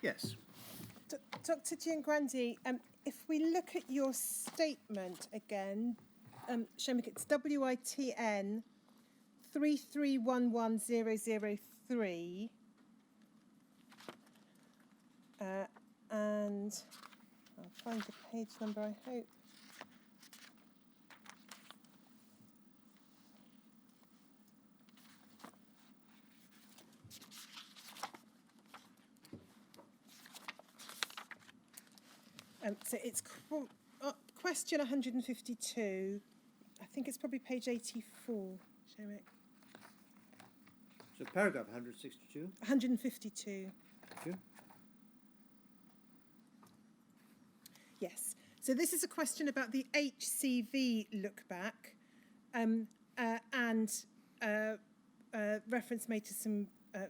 Yes. Dr. Giangrande, if we look at your statement again, Shomik, it's WITN 3311003, and I'll find the page number, I hope. So it's question 152. I think it's probably page 84, Shomik. So paragraph 162? 152. Thank you. Yes. So this is a question about the HCV look back, and reference made to some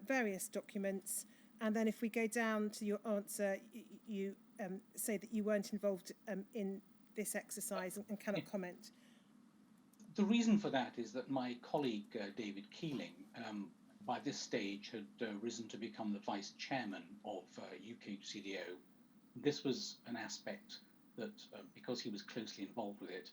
various documents. And then if we go down to your answer, you say that you weren't involved in this exercise and cannot comment. The reason for that is that my colleague, David Keeling, by this stage had risen to become the vice chairman of UKCDO. This was an aspect that, because he was closely involved with it,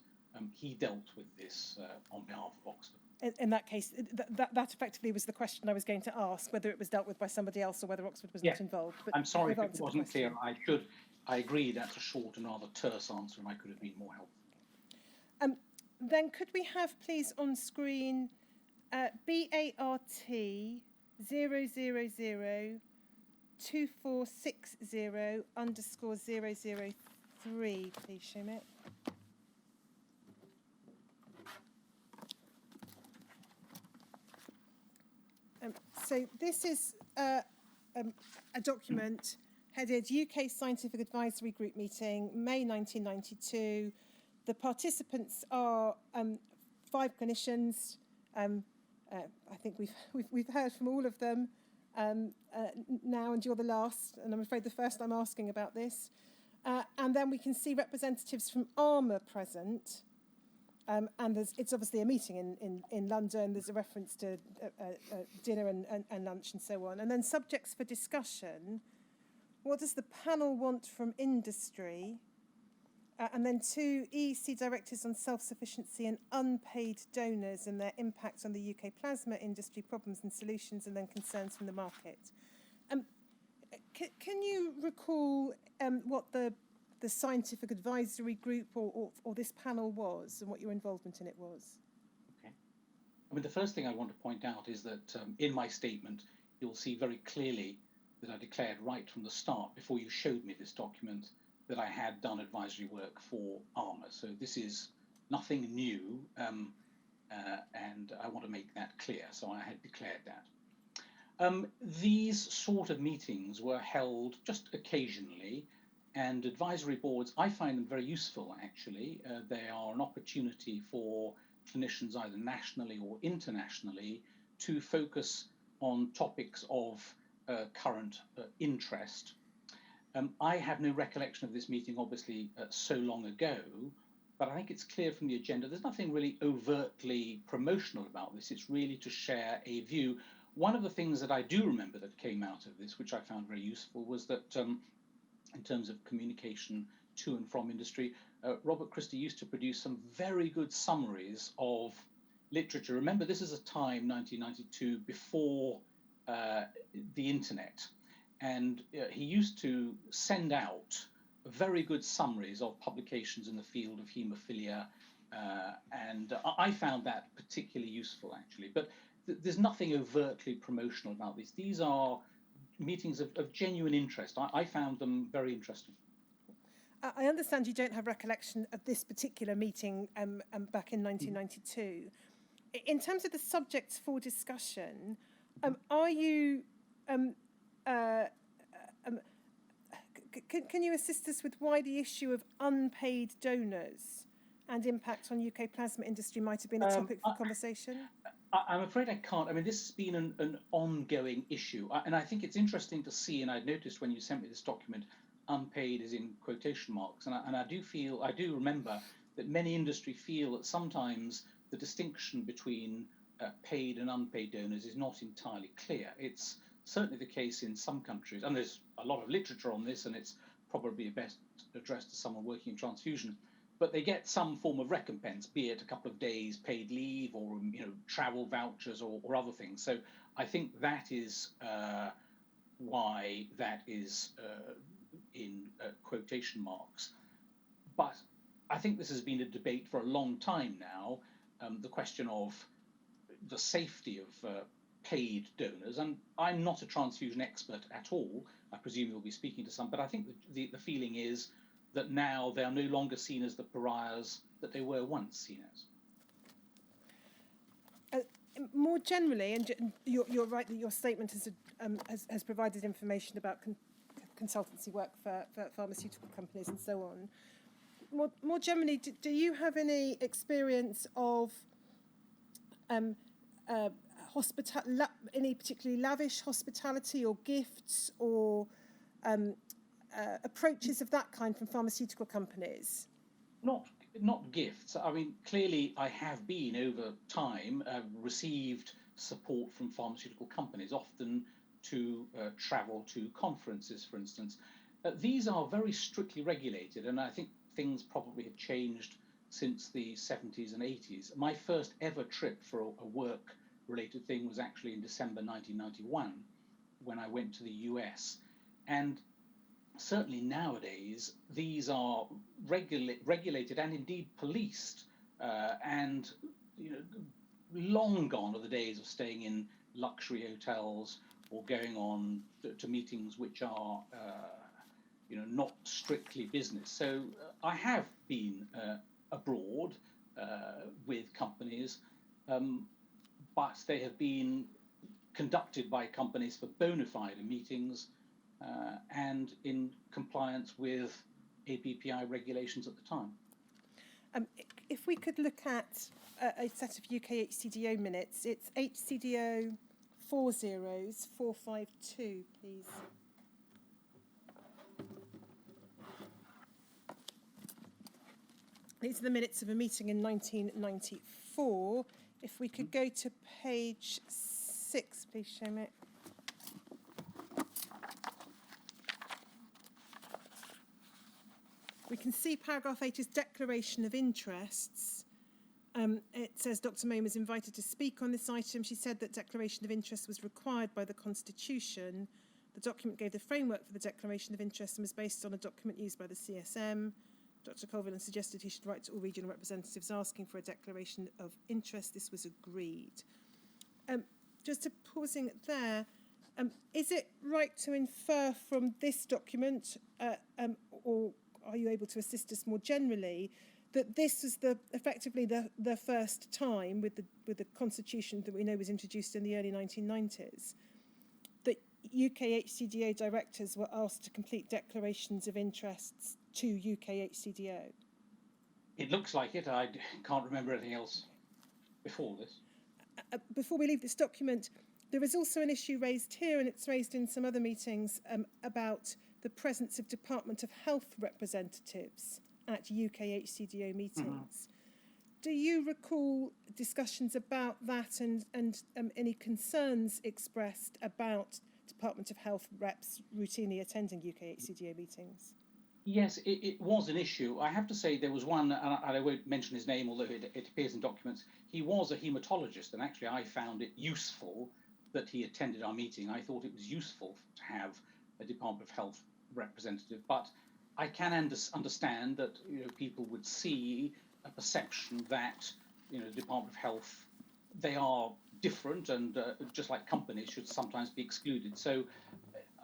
he dealt with this on behalf of Oxford. In that case, that effectively was the question I was going to ask, whether it was dealt with by somebody else or whether Oxford was not involved. But I'm sorry if it wasn't clear. I agree that's a short and rather terse answer, and I could have been more helpful. Then could we have, please, on screen BART 0002460_003, please, Shomik. So this is a document headed UK Scientific Advisory Group meeting, May 1992. The participants are 5 clinicians. I think we've heard from all of them now, and you're the last, and I'm afraid the first I'm asking about this. And then we can see representatives from ARMA present. And it's obviously a meeting in London. There's a reference to dinner and lunch and so on. And then subjects for discussion. What does the panel want from industry? And then 2 EEC directives on self-sufficiency and unpaid donors and their impact on the UK plasma industry, problems and solutions, and then concerns from the market. Can you recall what the scientific advisory group or this panel was and what your involvement in it was? Okay. I mean, the first thing I want to point out is that in my statement, you'll see very clearly that I declared right from the start, before you showed me this document, that I had done advisory work for ARMA. So this is nothing new, and I want to make that clear. So I had declared that. These sort of meetings were held just occasionally, and advisory boards, I find them very useful, actually. They are an opportunity for clinicians, either nationally or internationally, to focus on topics of current interest. I have no recollection of this meeting, obviously, so long ago, but I think it's clear from the agenda, there's nothing really overtly promotional about this. It's really to share a view. One of the things that I do remember that came out of this, which I found very useful, was that in terms of communication to and from industry, Robert Christie used to produce some very good summaries of literature. Remember, this is a time, 1992, before the internet. And he used to send out very good summaries of publications in the field of haemophilia. And I found that particularly useful, actually. But there's nothing overtly promotional about these. These are meetings of genuine interest. I found them very interesting. I understand you don't have recollection of this particular meeting back in 1992. In terms of the subjects for discussion, are you... can you assist us with why the issue of unpaid donors and impact on UK plasma industry might have been a topic for conversation? I'm afraid I can't. I mean, this has been an ongoing issue. And I think it's interesting to see, and I noticed when you sent me this document, unpaid is in quotation marks. And I do remember that many industry feel that sometimes the distinction between paid and unpaid donors is not entirely clear. It's certainly the case in some countries, and there's a lot of literature on this, and it's probably best addressed to someone working in transfusion, but they get some form of recompense, be it a couple of days paid leave or travel vouchers or other things. So I think that is why that is in quotation marks. But I think this has been a debate for a long time now, the question of the safety of paid donors. And I'm not a transfusion expert at all. I presume you'll be speaking to some, but I think the feeling is that now they are no longer seen as the pariahs that they were once seen as. More generally, and you're right that your statement has provided information about consultancy work for pharmaceutical companies and so on. More generally, do you have any experience of any particularly lavish hospitality or gifts or approaches of that kind from pharmaceutical companies? Not gifts. I mean, clearly I have been over time received support from pharmaceutical companies, often to travel to conferences, for instance. These are very strictly regulated, and I think things probably have changed since the 70s and 80s. My first ever trip for a work-related thing was actually in December 1991, when I went to the US. And certainly nowadays, these are regulated and indeed policed, and long gone are the days of staying in luxury hotels or going on to meetings which are not strictly business. So I have been abroad with companies, but they have been conducted by companies for bona fide meetings and in compliance with APPI regulations at the time. If we could look at a set of UK HCDO minutes, it's HCDO 40452, please. These are the minutes of a meeting in 1994. If we could go to page 6, please, Shamik. We can see paragraph 8 is declaration of interests. It says Dr. May was invited to speak on this item. She said that declaration of interest was required by the Constitution. The document gave the framework for the declaration of interest and was based on a document used by the CSM. Dr. Colvin suggested he should write to all regional representatives asking for a declaration of interest. This was agreed. Just pausing there, is it right to infer from this document, or are you able to assist us more generally, that this is effectively the first time with the constitution that we know was introduced in the early 1990s, that UK HCDO directors were asked to complete declarations of interests to UK HCDO? It looks like it. I can't remember anything else before this. Before we leave this document, there is also an issue raised here, and it's raised in some other meetings, about the presence of Department of Health representatives at UK HCDO meetings. Mm-hmm. Do you recall discussions about that and any concerns expressed about Department of Health reps routinely attending UK HCDO meetings? Yes, it was an issue. I have to say there was one, and I won't mention his name, although it appears in documents. He was a haematologist, and actually I found it useful that he attended our meeting. I thought it was useful to have a Department of Health representative, but I can understand that people would see a perception that the Department of Health, they are different, and just like companies should sometimes be excluded. So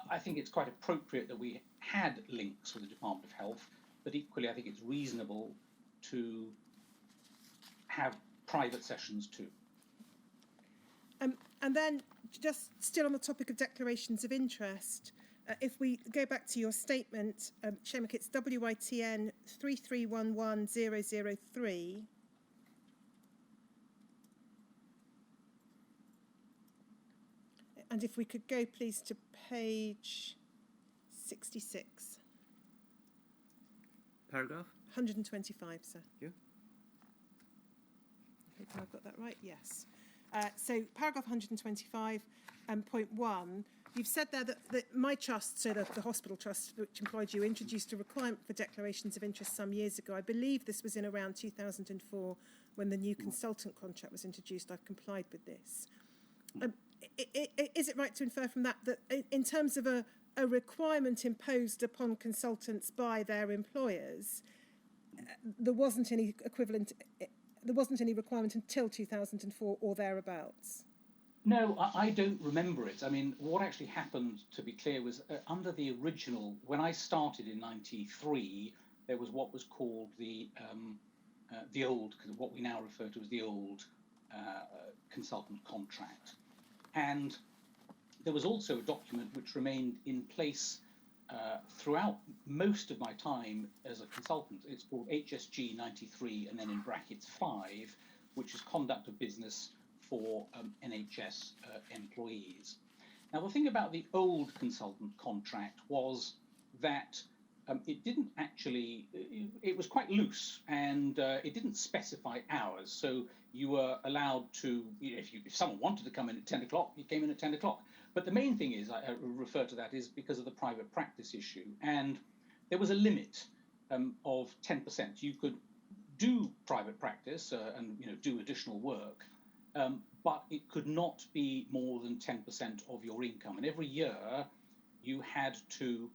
I think it's quite appropriate that we had links with the Department of Health, but equally I think it's reasonable to have private sessions too. And then, just still on the topic of declarations of interest, if we go back to your statement, Shemek, it's WITN 3311003. And if we could go, please, to page 66. Paragraph? 125, sir. Thank you. I hope I've got that right, yes. So paragraph 125, point 1, you've said there that my trust, so the hospital trust which employed you, introduced a requirement for declarations of interest some years ago. I believe this was in around 2004 when the new consultant contract was introduced. I've complied with this. Is it right to infer from that in terms of a requirement imposed upon consultants by their employers, there wasn't any equivalent, there wasn't any requirement until 2004 or thereabouts? No, I don't remember it. I mean, what actually happened, to be clear, was under the original, when I started in '93, there was what was called the old, what we now refer to as the old consultant contract. And there was also a document which remained in place throughout most of my time as a consultant. It's called HSG 93 and then in brackets 5, which is conduct of business for NHS employees. Now, the thing about the old consultant contract was that it didn't actually, it was quite loose, and it didn't specify hours. So you were allowed to, if someone wanted to come in at 10 o'clock, you came in at 10 o'clock. But the main thing is, I refer to that, is because of the private practice issue. And there was a limit of 10%. You could do private practice and do additional work, but it could not be more than 10% of your income. And every year you had to,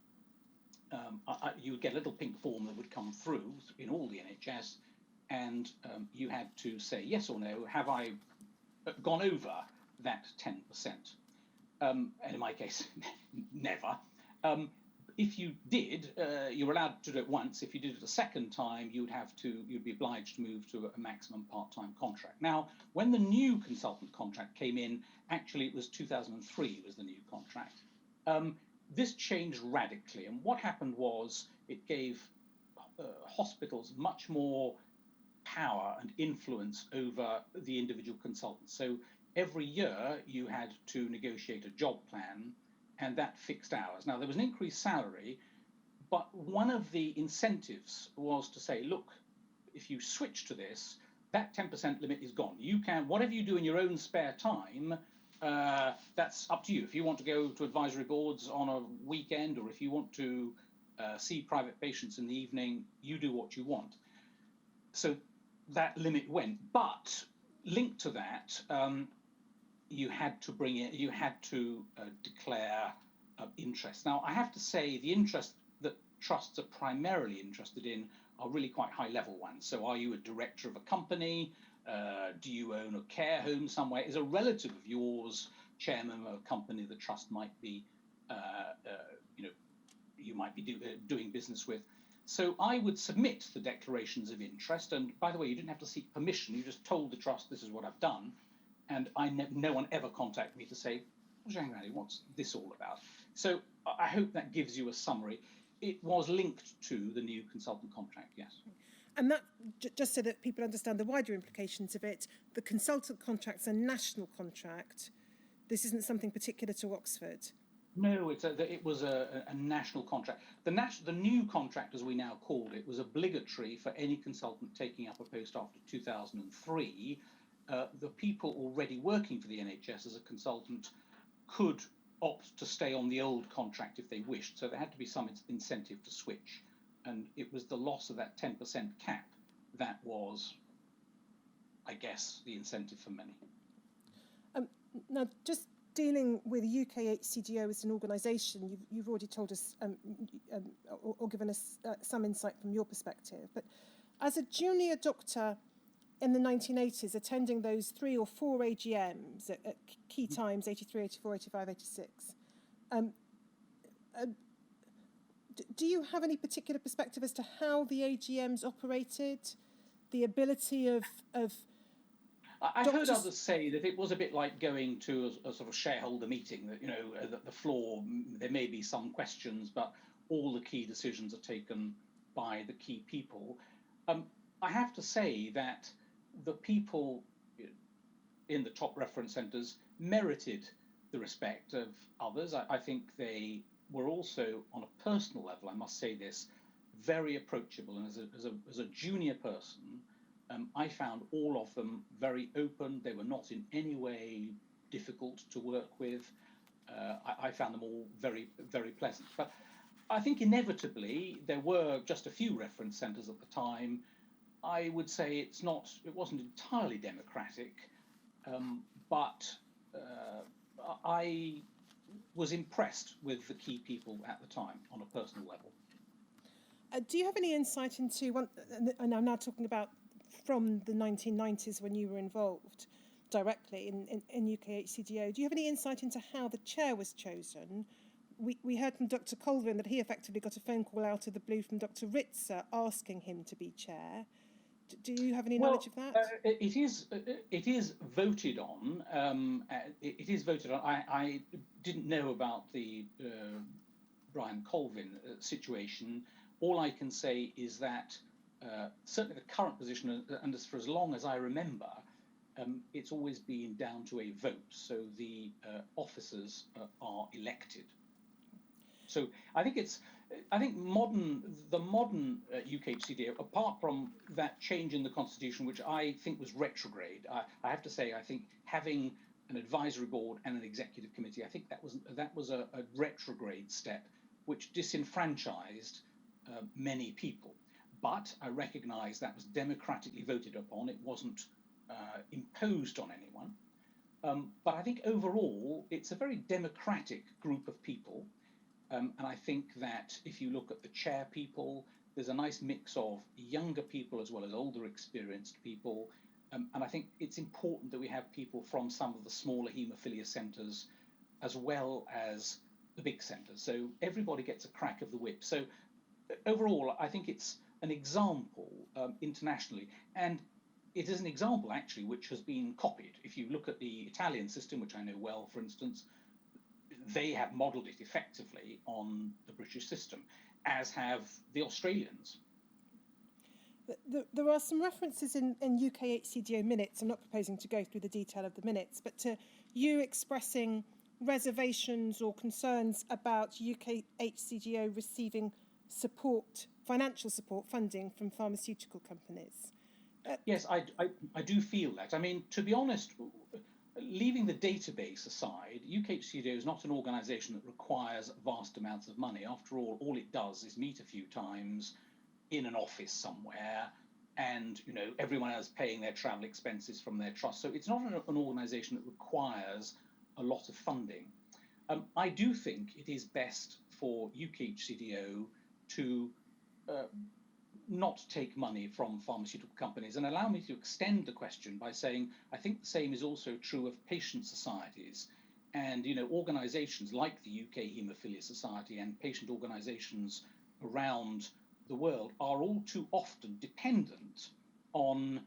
you would get a little pink form that would come through in all the NHS, and you had to say yes or no, have I gone over that 10%? And in my case, never. If you did, you were allowed to do it once. If you did it a second time, you'd be obliged to move to a maximum part-time contract. Now, when the new consultant contract came in, actually it was 2003 was the new contract. This changed radically, and what happened was it gave hospitals much more power and influence over the individual consultants. So every year you had to negotiate a job plan, and that fixed hours. Now, there was an increased salary, but one of the incentives was to say, look, if you switch to this, that 10% limit is gone. You can, whatever you do in your own spare time, that's up to you. If you want to go to advisory boards on a weekend, or if you want to see private patients in the evening, you do what you want. So that limit went, but linked to that, you had to bring in, you had to declare interest. Now, I have to say the interest that trusts are primarily interested in are really quite high level ones. So are you a director of a company? Do you own a care home somewhere? Is a relative of yours chairman of a company the trust might be, you might be doing business with? So I would submit the declarations of interest. And by the way, you didn't have to seek permission. You just told the trust, this is what I've done. And no one ever contacted me to say, well, Giangrande, what's this all about? So I hope that gives you a summary. It was linked to the new consultant contract, yes. And that, just so that people understand the wider implications of it, the consultant contract's a national contract. This isn't something particular to Oxford. No, it was a national contract. The new contract, as we now call it, was obligatory for any consultant taking up a post after 2003. The people already working for the NHS as a consultant could opt to stay on the old contract if they wished. So there had to be some incentive to switch. And it was the loss of that 10% cap that was, I guess, the incentive for many. Now, just dealing with UKHCGO as an organisation, you've already told us or given us some insight from your perspective. But as a junior doctor in the 1980s, attending those 3 or 4 AGMs at key times, 83, 84, 85, 86, do you have any particular perspective as to how the AGMs operated, the ability of I've heard others say that it was a bit like going to a sort of shareholder meeting, that, that the floor, there may be some questions, but all the key decisions are taken by the key people. I have to say that the people in the top reference centres merited the respect of others. I think they were also, on a personal level, I must say this, very approachable. And as a junior person, I found all of them very open. They were not in any way difficult to work with. I found them all very, very pleasant. But I think inevitably there were just a few reference centres at the time. I would say it wasn't entirely democratic, but I was impressed with the key people at the time on a personal level. Do you have any insight into one? And I'm now talking about from the 1990s when you were involved directly in UK HCDO. Do you have any insight into how the chair was chosen? We heard from Dr. Colvin that he effectively got a phone call out of the blue from Dr. Ritzer asking him to be chair. Do you have any knowledge of that? It is voted on. It is voted on. I didn't know about the Brian Colvin situation. All I can say is that certainly the current position, and for as long as I remember, it's always been down to a vote. So the officers are elected. So I think the modern UKHCDO, apart from that change in the constitution, which I think was retrograde, I have to say, I think having an advisory board and an executive committee, I think that was a retrograde step, which disenfranchised many people. But I recognise that was democratically voted upon. It wasn't imposed on anyone. But I think overall, it's a very democratic group of people. And I think that if you look at the chair people, there's a nice mix of younger people as well as older experienced people. And I think it's important that we have people from some of the smaller haemophilia centres as well as the big centres. So everybody gets a crack of the whip. So overall, I think it's an example internationally. And it is an example, actually, which has been copied. If you look at the Italian system, which I know well, for instance, they have modelled it effectively on the British system, as have the Australians. There are some references in UK HCDO minutes. I'm not proposing to go through the detail of the minutes, but to you expressing reservations or concerns about UK HCDO receiving support, financial support, funding from pharmaceutical companies. Yes, I do feel that. I mean, to be honest, leaving the database aside, UKHCDO is not an organisation that requires vast amounts of money. After all it does is meet a few times in an office somewhere, and everyone else paying their travel expenses from their trust. So it's not an organisation that requires a lot of funding. I do think it is best for UKHCDO to not take money from pharmaceutical companies. And allow me to extend the question by saying I think the same is also true of patient societies. And organisations like the UK Haemophilia Society and patient organisations around the world are all too often dependent on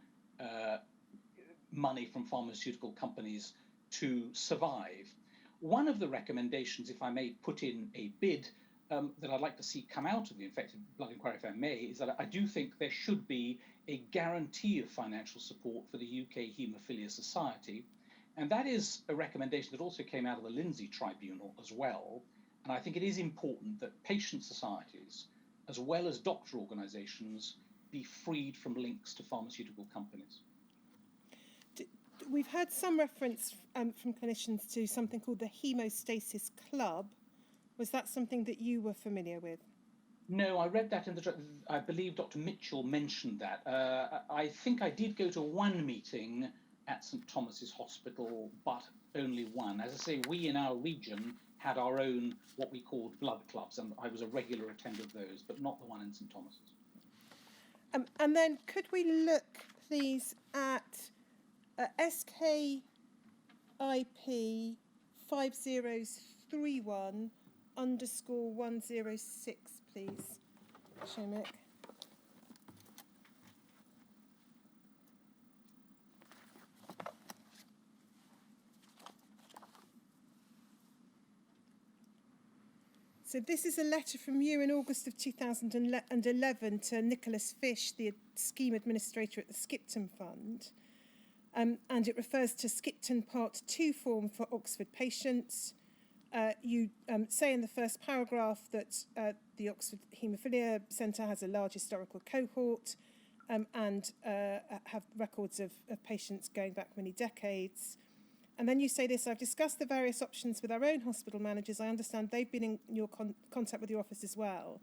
money from pharmaceutical companies to survive. One of the recommendations, if I may put in a bid, that I'd like to see come out of the infected blood inquiry, if I may, is that I do think there should be a guarantee of financial support for the UK Haemophilia Society. And that is a recommendation that also came out of the Lindsay Tribunal as well. And I think it is important that patient societies, as well as doctor organisations, be freed from links to pharmaceutical companies. We've had some reference from clinicians to something called the Hemostasis Club. Was that something that you were familiar with? No, I read that I believe Dr. Mitchell mentioned that. I think I did go to one meeting at St Thomas's Hospital, but only one. As I say, we in our region had our own, what we called blood clubs, and I was a regular attender of those, but not the one in St Thomas's. And then could we look, please, at SKIP 5031_106, please, Shomik. So this is a letter from you in August of 2011 to Nicholas Fish, the scheme administrator at the Skipton Fund. And it refers to Skipton Part 2 form for Oxford patients. You say in the first paragraph that the Oxford Haemophilia Centre has a large historical cohort and have records of patients going back many decades. And then you say this: I've discussed the various options with our own hospital managers. I understand they've been in your contact with your office as well.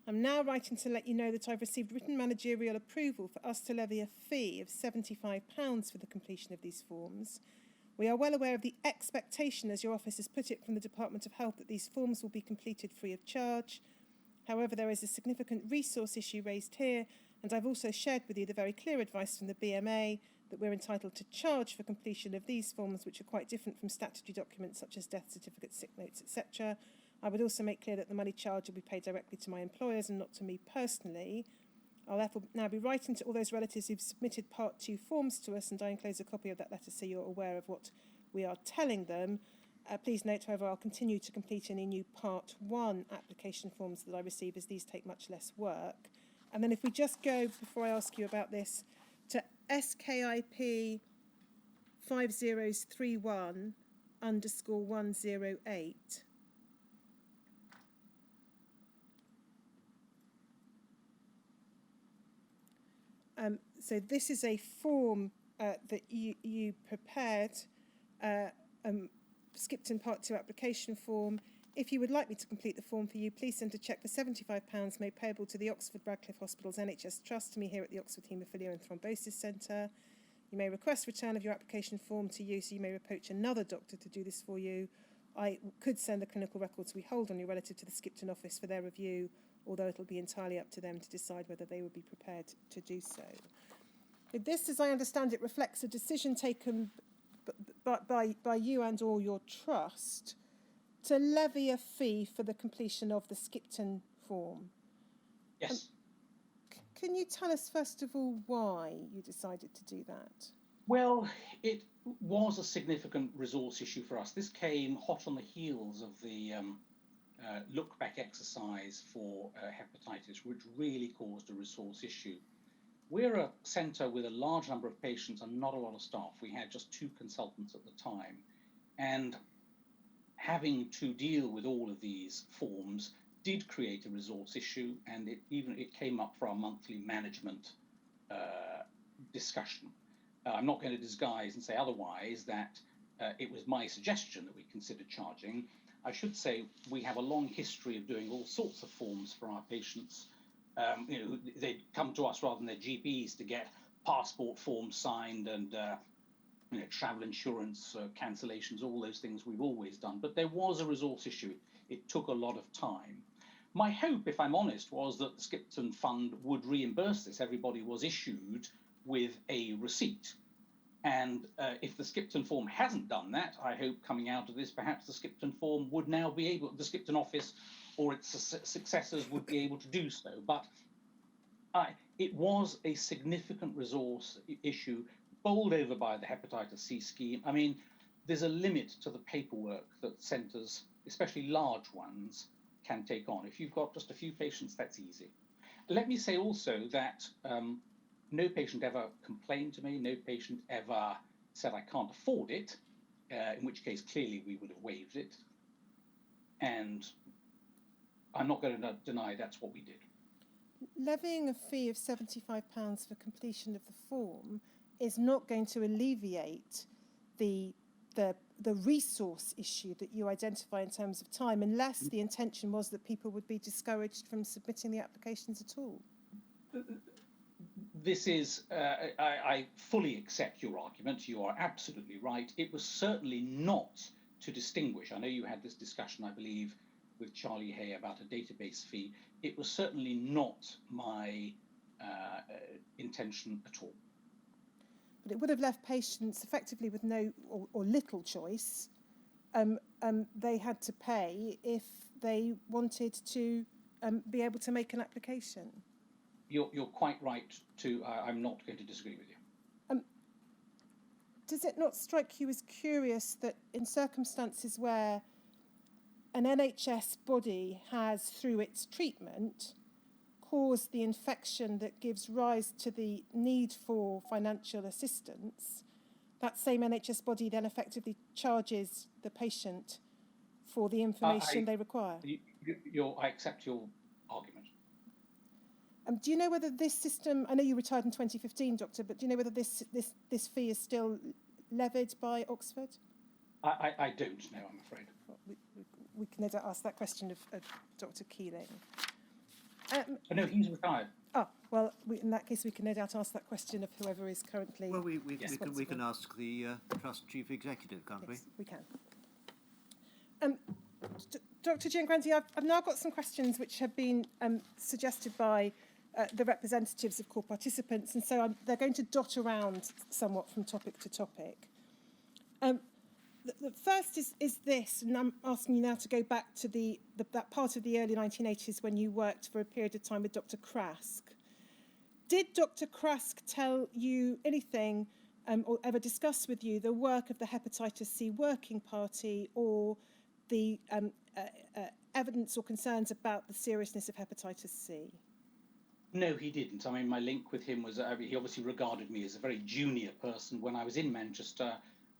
I'm now writing to let you know that I've received written managerial approval for us to levy a fee of £75 for the completion of these forms. We are well aware of the expectation, as your office has put it, from the Department of Health that these forms will be completed free of charge. However, there is a significant resource issue raised here, and I've also shared with you the very clear advice from the BMA that we're entitled to charge for completion of these forms, which are quite different from statutory documents such as death certificates, sick notes, etc. I would also make clear that the money charged will be paid directly to my employers and not to me personally. I'll therefore now be writing to all those relatives who've submitted Part 2 forms to us, and I enclose a copy of that letter so you're aware of what we are telling them. Please note, however, I'll continue to complete any new Part 1 application forms that I receive, as these take much less work. And then if we just go, before I ask you about this, to SKIP 5031_108. So this is a form that you prepared, Skipton Part 2 application form. If you would like me to complete the form for you, please send a cheque for £75 made payable to the Oxford Radcliffe Hospital's NHS Trust to me here at the Oxford Haemophilia and Thrombosis Centre. You may request return of your application form to you, so you may approach another doctor to do this for you. I could send the clinical records we hold on your relative to the Skipton office for their review, although it'll be entirely up to them to decide whether they would be prepared to do so. This, as I understand it, reflects a decision taken by you and or your trust to levy a fee for the completion of the Skipton form. Yes. Can you tell us, first of all, why you decided to do that? Well, it was a significant resource issue for us. This came hot on the heels of the look-back exercise for hepatitis, which really caused a resource issue. We're a centre with a large number of patients and not a lot of staff. We had just 2 consultants at the time. And having to deal with all of these forms did create a resource issue, and it came up for our monthly management discussion. I'm not going to disguise and say otherwise that it was my suggestion that we consider charging. I should say we have a long history of doing all sorts of forms for our patients. They'd come to us rather than their GPs to get passport forms signed and travel insurance cancellations, all those things we've always done. But there was a resource issue. It took a lot of time. My hope, if I'm honest, was that the Skipton Fund would reimburse this. Everybody was issued with a receipt. And if the Skipton form hasn't done that, I hope coming out of this, perhaps the Skipton form would now be able, the Skipton office or its successors would be able to do so. But it was a significant resource issue, bowled over by the hepatitis C scheme. I mean, there's a limit to the paperwork that centres, especially large ones, can take on. If you've got just a few patients, that's easy. Let me say also that no patient ever complained to me, no patient ever said I can't afford it, in which case clearly we would have waived it. And I'm not going to deny that's what we did. Levying a fee of £75 for completion of the form is not going to alleviate the resource issue that you identify in terms of time, unless the intention was that people would be discouraged from submitting the applications at all. This is, I fully accept your argument. You are absolutely right. It was certainly not to distinguish. I know you had this discussion, I believe, with Charlie Hay about a database fee. It was certainly not my intention at all. But it would have left patients effectively with no or little choice. They had to pay if they wanted to be able to make an application. You're quite right to, I'm not going to disagree with you. Does it not strike you as curious that in circumstances where an NHS body has, through its treatment, caused the infection that gives rise to the need for financial assistance, that same NHS body then effectively charges the patient for the information they require? I accept your argument. Do you know whether this system, I know you retired in 2015, Doctor, but do you know whether this fee is still levied by Oxford? I don't know, I'm afraid. Well, we can no doubt ask that question of Dr. Keeling. No, he's retired. Oh, well, in that case, we can no doubt ask that question of whoever is currently Well, we responsible. can ask the Trust Chief Executive, can't Yes, we can. Dr. Giangrande, I've now got some questions which have been suggested by the representatives of core participants, and so they're going to dot around somewhat from topic to topic. The first is this, and I'm asking you now to go back to that part of the early 1980s when you worked for a period of time with Dr. Krask. Did Dr. Krask tell you anything or ever discuss with you the work of the Hepatitis C Working Party or the evidence or concerns about the seriousness of hepatitis C? No, he didn't. I mean, my link with him was, he obviously regarded me as a very junior person. When I was in Manchester,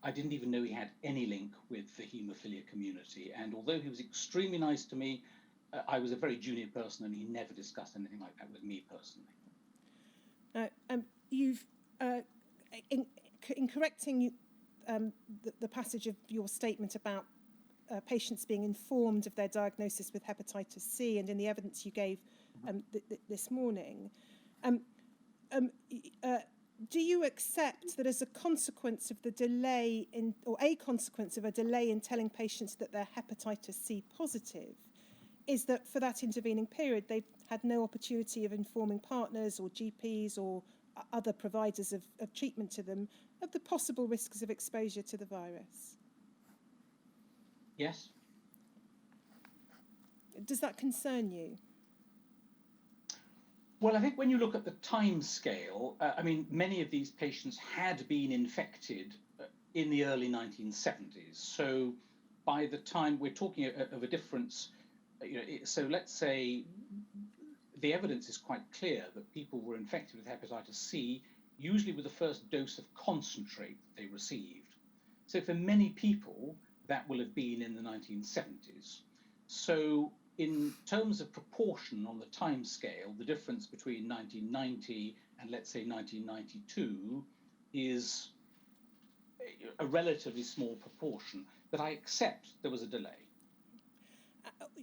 I didn't even know he had any link with the haemophilia community. And although he was extremely nice to me, I was a very junior person and he never discussed anything like that with me personally. You've, in correcting the passage of your statement about patients being informed of their diagnosis with hepatitis C, and in the evidence you gave this morning, do you accept that as a consequence of the delay in, or a consequence of a delay in telling patients that they're hepatitis C positive, is that for that intervening period they've had no opportunity of informing partners or GPs or other providers of treatment to them of the possible risks of exposure to the virus? Yes. Does that concern you? Well, I think when you look at the time scale, I mean, many of these patients had been infected in the early 1970s. So by the time we're talking of a difference, so let's say the evidence is quite clear that people were infected with hepatitis C, usually with the first dose of concentrate they received. So for many people, that will have been in the 1970s. So in terms of proportion on the time scale, the difference between 1990 and let's say 1992 is a relatively small proportion, but I accept there was a delay.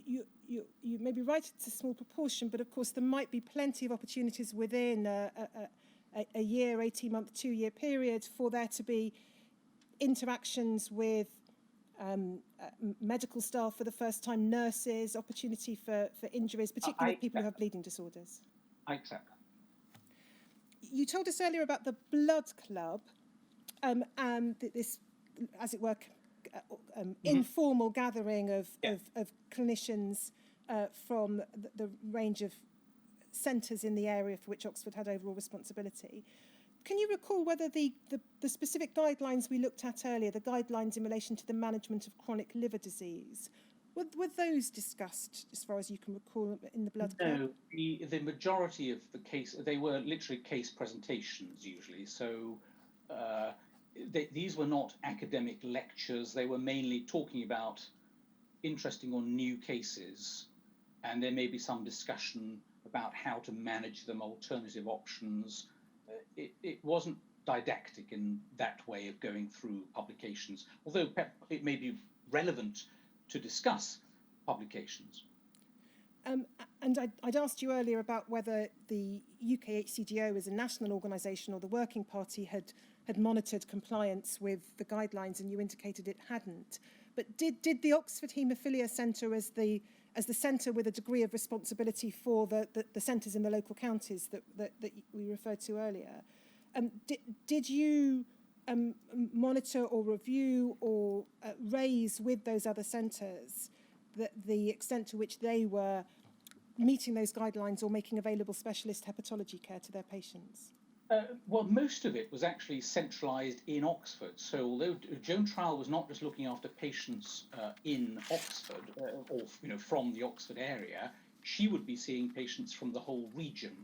You may be right, it's a small proportion, but of course there might be plenty of opportunities within a year, 18-month, 2-year period for there to be interactions with medical staff for the first time, nurses, opportunity for injuries, particularly people who have bleeding disorders. I accept that. You told us earlier about the Blood Club and this, as it were, informal gathering of clinicians from the range of centres in the area for which Oxford had overall responsibility. Can you recall whether the specific guidelines we looked at earlier, the guidelines in relation to the management of chronic liver disease, were those discussed, as far as you can recall, in the Blood Club? No, the majority of the case, they were literally case presentations usually. So these were not academic lectures. They were mainly talking about interesting or new cases, and there may be some discussion about how to manage them, alternative options. It wasn't didactic in that way of going through publications, although it may be relevant to discuss publications. And I'd asked you earlier about whether the UK HCGO as a national organisation or the Working Party had monitored compliance with the guidelines, and you indicated it hadn't. But did the Oxford Haemophilia Centre, as the centre with a degree of responsibility for the centres in the local counties that we referred to earlier, did you monitor or review or raise with those other centres the extent to which they were meeting those guidelines or making available specialist hepatology care to their patients? Well, most of it was actually centralised in Oxford. So although Joan Trowell was not just looking after patients in Oxford or from the Oxford area, she would be seeing patients from the whole region.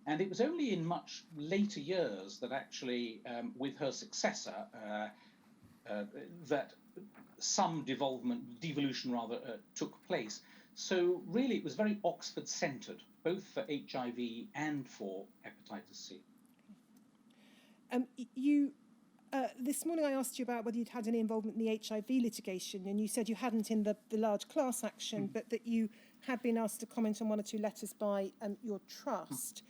And it was only in much later years that actually, with her successor, that some devolution took place. So really it was very Oxford-centred, both for HIV and for hepatitis C. You This morning I asked you about whether you'd had any involvement in the HIV litigation, and you said you hadn't in the large class action, but that you had been asked to comment on one or two letters by your trust.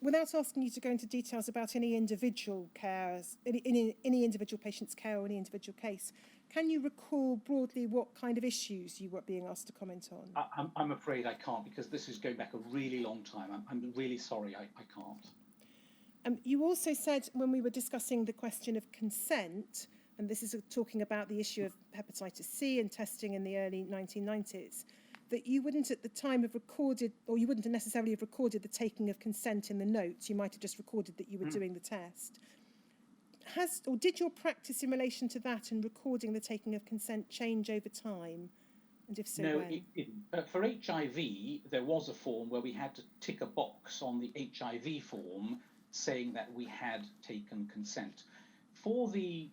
Without asking you to go into details about any individual cares, any individual patient's care or any individual case, can you recall broadly what kind of issues you were being asked to comment on? I'm afraid I can't, because this is going back a really long time. I'm really sorry, I can't. You also said when we were discussing the question of consent, and this is talking about the issue of hepatitis C and testing in the early 1990s, that you wouldn't at the time have recorded, or you wouldn't necessarily have recorded the taking of consent in the notes. You might have just recorded that you were doing the test. Did your practice in relation to that and recording the taking of consent change over time? And if so, no, when? For HIV, there was a form where we had to tick a box on the HIV form saying that we had taken consent. For the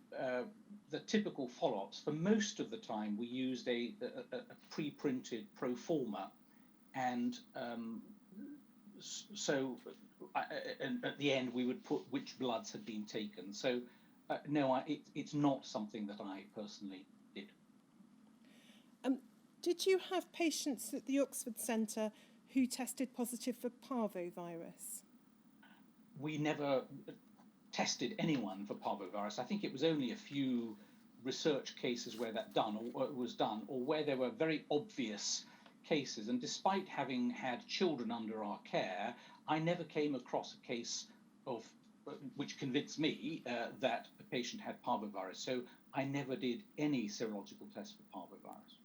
typical follow-ups, for most of the time we used a pre-printed pro forma, and and at the end we would put which bloods had been taken. So no, it's not something that I personally did. Did you have patients at the Oxford Centre who tested positive for parvovirus? We never tested anyone for parvovirus. I think it was only a few research cases where that was done, or where there were very obvious cases. And despite having had children under our care, I never came across a case of which convinced me that a patient had parvovirus. So I never did any serological tests for parvovirus.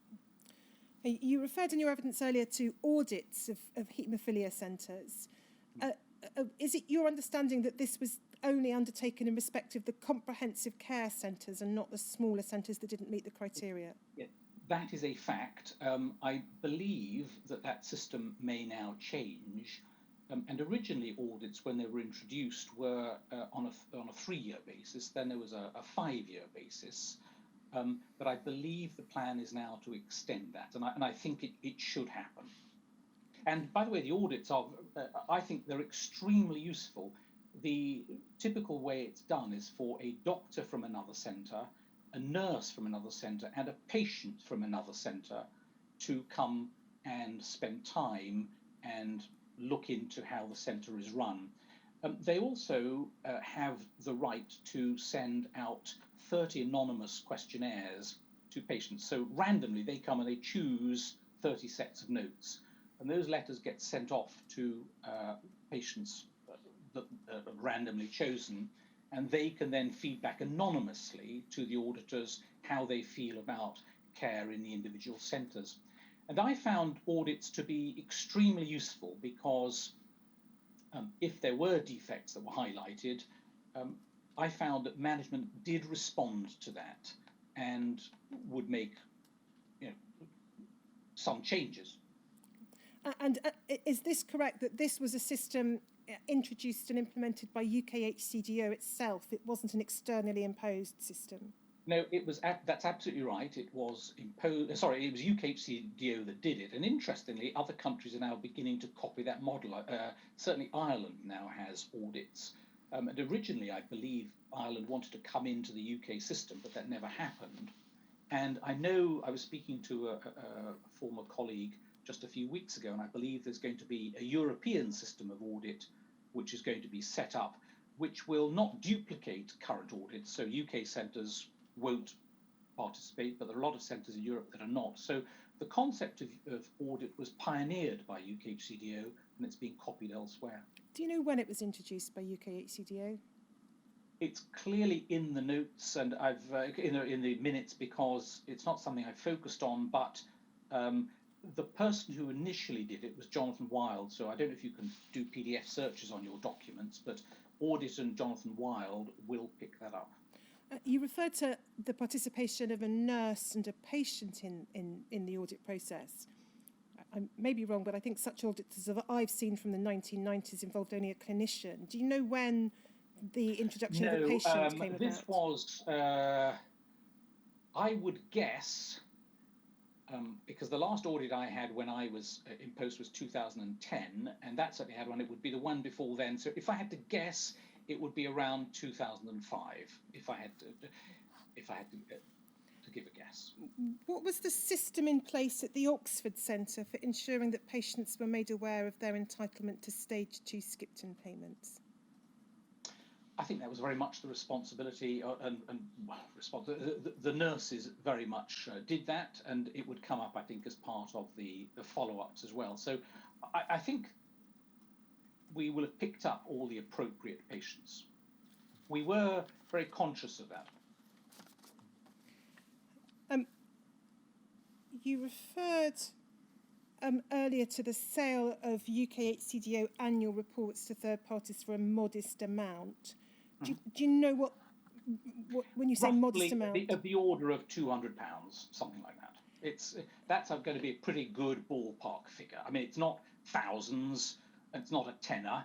You referred in your evidence earlier to audits of haemophilia centres. Is it your understanding that this was only undertaken in respect of the comprehensive care centres and not the smaller centres that didn't meet the criteria? Yeah, that is a fact. I believe that system may now change. And originally audits, when they were introduced, were on a 3-year basis. Then there was a 5-year basis. But I believe the plan is now to extend that, and I think it should happen. And by the way, the audits are, I think they're extremely useful. The typical way it's done is for a doctor from another centre, a nurse from another centre, and a patient from another centre to come and spend time and look into how the centre is run. They also have the right to send out 30 anonymous questionnaires to patients. So randomly they come and they choose 30 sets of notes. And those letters get sent off to patients that are randomly chosen, and they can then feed back anonymously to the auditors how they feel about care in the individual centres. And I found audits to be extremely useful because if there were defects that were highlighted, I found that management did respond to that and would make some changes. And is this correct, that this was a system introduced and implemented by UKHCDO itself? It wasn't an externally imposed system? No, that's absolutely right. It was imposed. Sorry, it was UKHCDO that did it. And interestingly, other countries are now beginning to copy that model. Certainly Ireland now has audits. And originally, I believe Ireland wanted to come into the UK system, but that never happened. And I know I was speaking to a former colleague just a few weeks ago, and I believe there's going to be a European system of audit which is going to be set up, which will not duplicate current audits. So UK centres won't participate, but there are a lot of centres in Europe that are not. So the concept of audit was pioneered by UKHCDO, and it's being copied elsewhere. Do you know when it was introduced by UKHCDO? It's clearly in the notes, and I've in the minutes, because it's not something I focused on, but the person who initially did it was Jonathan Wild. So I don't know if you can do PDF searches on your documents, but Audit and Jonathan Wild will pick that up. You referred to the participation of a nurse and a patient in the audit process. I may be wrong, but I think such audits as I've seen from the 1990s involved only a clinician. Do you know when the introduction of the patient came about? This was, I would guess, because the last audit I had when I was in post was 2010, and that certainly had one. It would be the one before then. So if I had to guess, it would be around 2005 if I had to give a guess. What was the system in place at the Oxford Centre for ensuring that patients were made aware of their entitlement to stage 2 skip-in payments? I think that was very much the responsibility, the nurses very much did that, and it would come up, I think, as part of the follow-ups as well. So I think we will have picked up all the appropriate patients. We were very conscious of that. You referred earlier to the sale of UK-HCDO annual reports to third parties for a modest amount. Do you know what when you say roughly modest amount? Of the order of £200, something like that. That's going to be a pretty good ballpark figure. I mean, it's not thousands, it's not a tenner.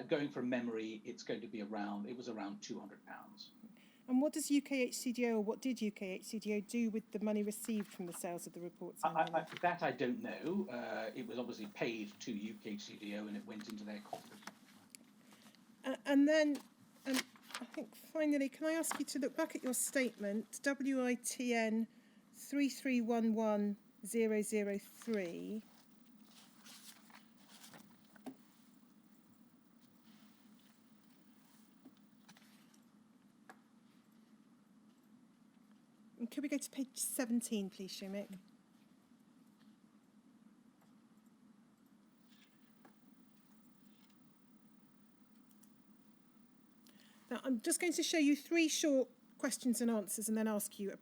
Going from memory, it's going to be around. It was around £200. And what does UK-HCDO, or what did UK-HCDO do with the money received from the sales of the reports? That I don't know. It was obviously paid to UK-HCDO and it went into their coffers. And then, I think finally, can I ask you to look back at your statement, WITN 3311003. And could we go to page 17, please, Shumik? Now, I'm just going to show you 3 short questions and answers and then ask you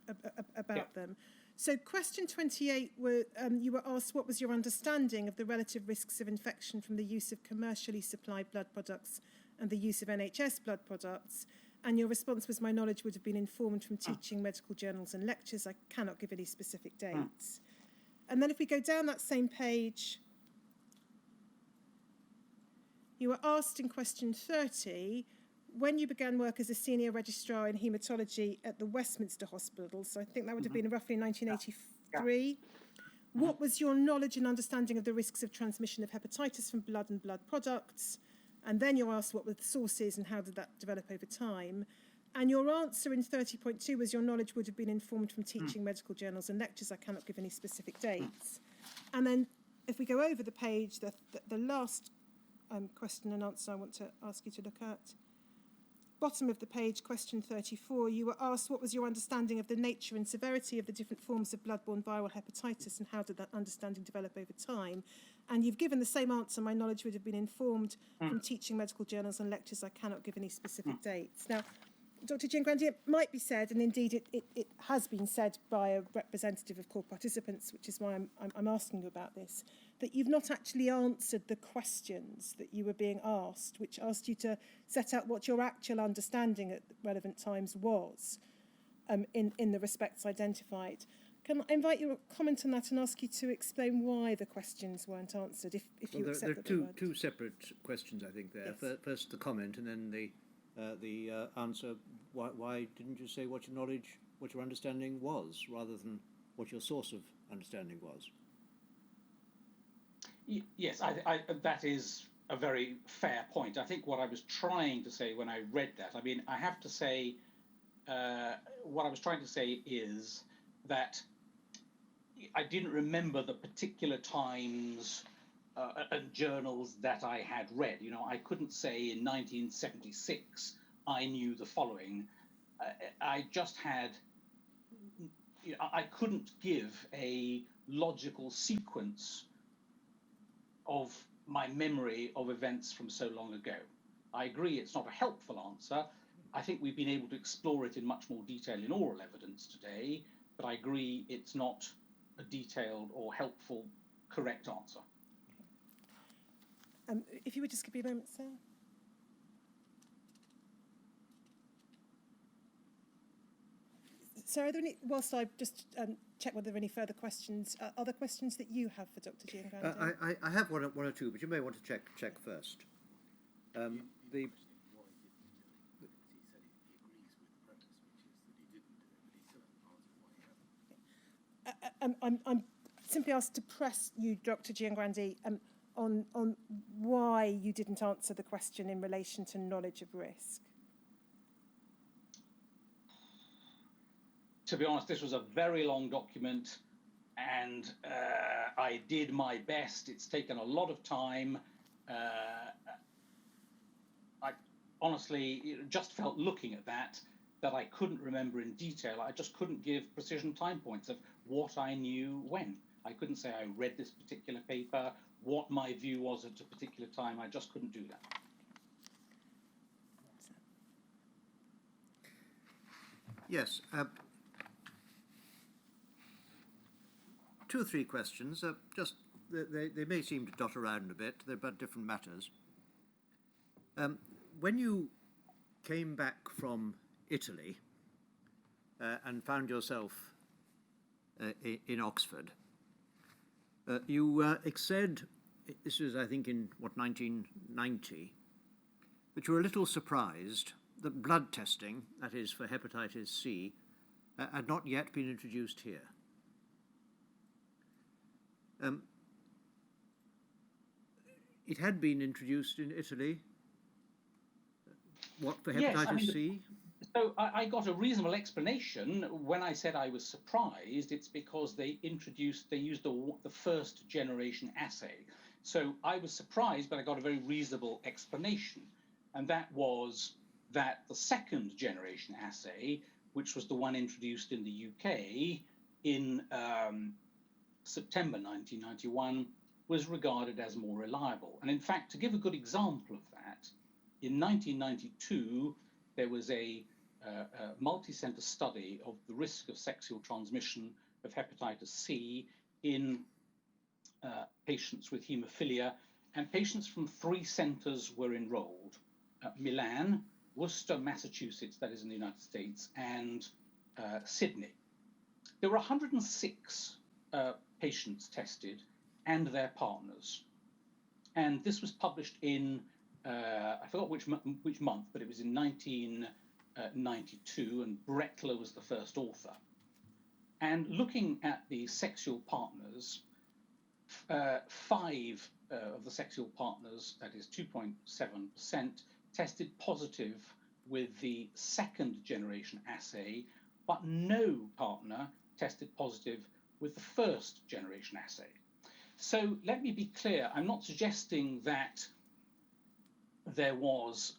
about them. So question 28, you were asked what was your understanding of the relative risks of infection from the use of commercially supplied blood products and the use of NHS blood products. And your response was, my knowledge would have been informed from teaching, medical journals and lectures. I cannot give any specific dates. And then if we go down that same page, you were asked in question 30, when you began work as a senior registrar in haematology at the Westminster Hospital, so I think that would have been roughly 1983, what was your knowledge and understanding of the risks of transmission of hepatitis from blood and blood products? And then you're asked what were the sources and how did that develop over time? And your answer in 30.2 was your knowledge would have been informed from teaching, medical journals and lectures. I cannot give any specific dates. And then if we go over the page, the last question and answer I want to ask you to look at. Bottom of the page, question 34, you were asked what was your understanding of the nature and severity of the different forms of blood-borne viral hepatitis and how did that understanding develop over time? And you've given the same answer, my knowledge would have been informed from teaching, medical journals and lectures. I cannot give any specific dates. Now, Dr. Giangrande, it might be said, and indeed it has been said by a representative of core participants, which is why I'm asking you about this, that you've not actually answered the questions that you were being asked, which asked you to set out what your actual understanding at relevant times was in the respects identified. Can I invite your comment on that and ask you to explain why the questions weren't answered, if you accept that they weren't? There are two separate questions, I think, there. Yes. First the comment and then the answer. Why didn't you say what your knowledge, what your understanding was, rather than what your source of understanding was? Yes, that is a very fair point. I think what I was trying to say when I read that, I mean, I have to say, what I was trying to say is that I didn't remember the particular times and journals that I had read. You know, I couldn't say in 1976 I knew the following. I just had, you know, I couldn't give a logical sequence of my memory of events from so long ago. I agree it's not a helpful answer. I think we've been able to explore it in much more detail in oral evidence today, but I agree it's not a detailed or helpful, correct answer. If you would just give me a moment, sir. So are there any, whilst I just check whether there are any further questions, are there questions that you have for Dr. Giangrande? I have one or two, but you may want to check first. I'm simply asked to press you, Dr. Giangrande, on why you didn't answer the question in relation to knowledge of risk? To be honest, this was a very long document, and I did my best. It's taken a lot of time. I honestly just felt, looking at that I couldn't remember in detail. I just couldn't give precision time points of what I knew when. I couldn't say I read this particular paper, what my view was at a particular time. I just couldn't do that. Yes. 2 or 3 questions. Just they may seem to dot around a bit. They're about different matters. When you came back from Italy and found yourself in Oxford, you said, this was I think in 1990, that you were a little surprised that blood testing, that is for hepatitis C, had not yet been introduced here. It had been introduced in Italy. What, for hepatitis C? So I got a reasonable explanation when I said I was surprised. It's because they used the first generation assay. So I was surprised, but I got a very reasonable explanation. And that was that the second generation assay, which was the one introduced in the UK in September 1991, was regarded as more reliable. And in fact, to give a good example of that, in 1992, there was a multi-center study of the risk of sexual transmission of hepatitis C in patients with haemophilia, and patients from 3 centers were enrolled: Milan, Worcester, Massachusetts, that is in the United States, and Sydney. There were 106 patients tested and their partners. And this was published in, I forgot which month, but it was in 1992, and Brettler was the first author. And looking at the sexual partners, 5 of the sexual partners, that is 2.7%, tested positive with the second generation assay, but no partner tested positive with the first generation assay. So let me be clear, I'm not suggesting that it was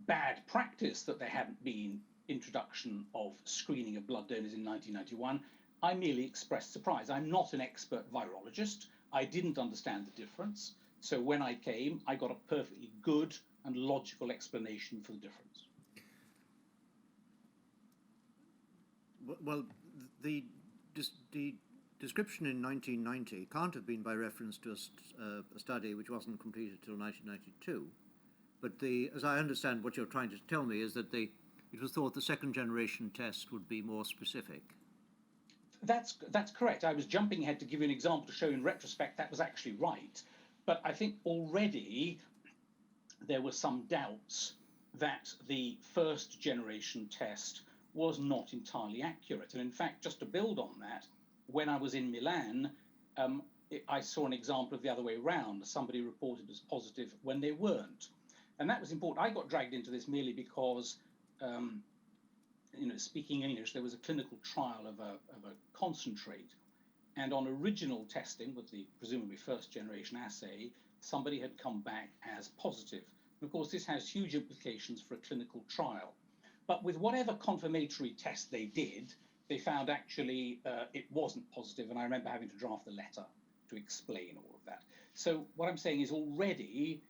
bad practice that there hadn't been introduction of screening of blood donors in 1991. I merely expressed surprise. I'm not an expert virologist. I didn't understand the difference. So when I came, I got a perfectly good and logical explanation for the difference. Well, the description in 1990 can't have been by reference to a study which wasn't completed until 1992. But as I understand, what you're trying to tell me is that it was thought the second generation test would be more specific. That's correct. I was jumping ahead to give you an example to show in retrospect that was actually right. But I think already there were some doubts that the first generation test was not entirely accurate. And in fact, just to build on that, when I was in Milan, I saw an example of the other way around. Somebody reported as positive when they weren't. And that was important. I got dragged into this merely because, speaking English, there was a clinical trial of a concentrate. And on original testing with the presumably first generation assay, somebody had come back as positive. And of course, this has huge implications for a clinical trial. But with whatever confirmatory test they did, they found actually it wasn't positive. And I remember having to draft a letter to explain all of that. So what I'm saying is already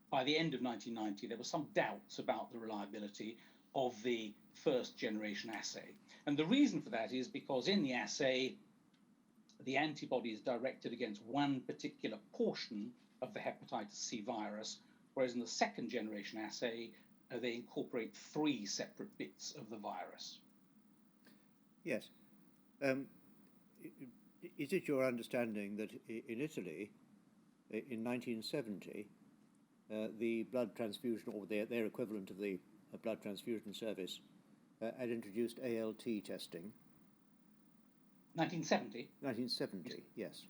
by the end of 1990, there were some doubts about the reliability of the first generation assay. And the reason for that is because in the assay, the antibody is directed against one particular portion of the hepatitis C virus, whereas in the second generation assay, they incorporate 3 separate bits of the virus. Yes. Is it your understanding that in Italy, in 1970, the blood transfusion, or their equivalent of the blood transfusion service, had introduced ALT testing? 1970? 1970, yes.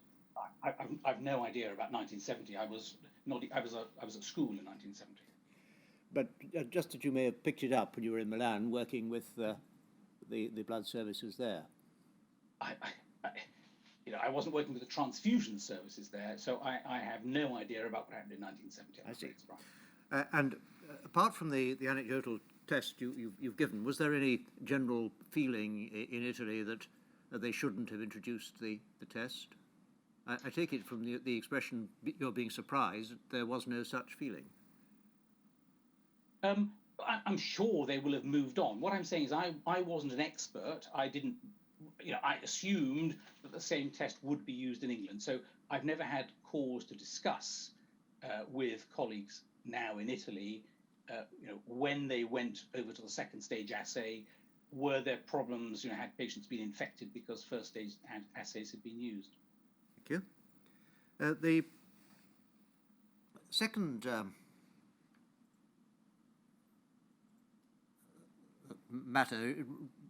I've no idea about 1970. I was at school in 1970. But just that you may have picked it up when you were in Milan working with the blood services there. I wasn't working with the transfusion services there, so I have no idea about what happened in 1970. I see. And apart from the anecdotal test you've given, was there any general feeling in Italy that they shouldn't have introduced the test? I take it from the expression you're being surprised that there was no such feeling. I'm sure they will have moved on. What I'm saying is I wasn't an expert. I didn't, I assumed that the same test would be used in England. So I've never had cause to discuss with colleagues now in Italy, when they went over to the second stage assay, were there problems, had patients been infected because first stage assays had been used? Thank you. The second matter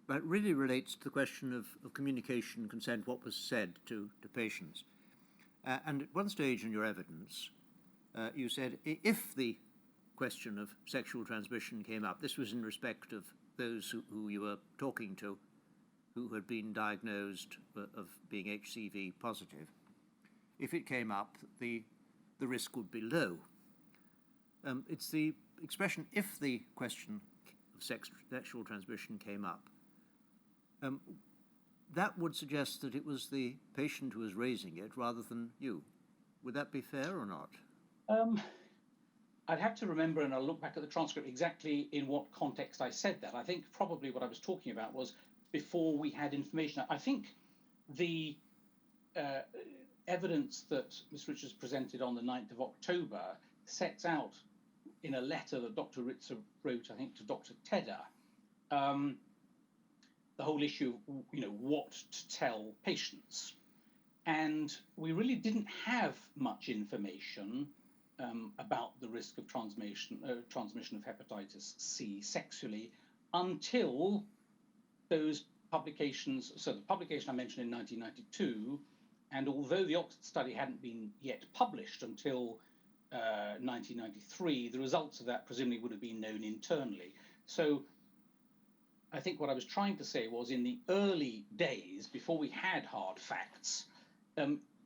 really relates to the question of communication, consent, what was said to patients. And at one stage in your evidence, you said if the question of sexual transmission came up, this was in respect of those who you were talking to who had been diagnosed of being HCV positive, if it came up, the risk would be low. It's the expression, if the question of sexual transmission came up, that would suggest that it was the patient who was raising it rather than you. Would that be fair or not? I'd have to remember, and I'll look back at the transcript, exactly in what context I said that. I think probably what I was talking about was before we had information. I think the evidence that Ms. Richards presented on the 9th of October sets out in a letter that Dr. Ritzer wrote, I think, to Dr. Tedder, the whole issue of, what to tell patients. And we really didn't have much information about the risk of transmission of hepatitis C sexually until those publications. So the publication I mentioned in 1992, and although the Oxford study hadn't been yet published until 1993, the results of that presumably would have been known internally. So I think what I was trying to say was, in the early days, before we had hard facts,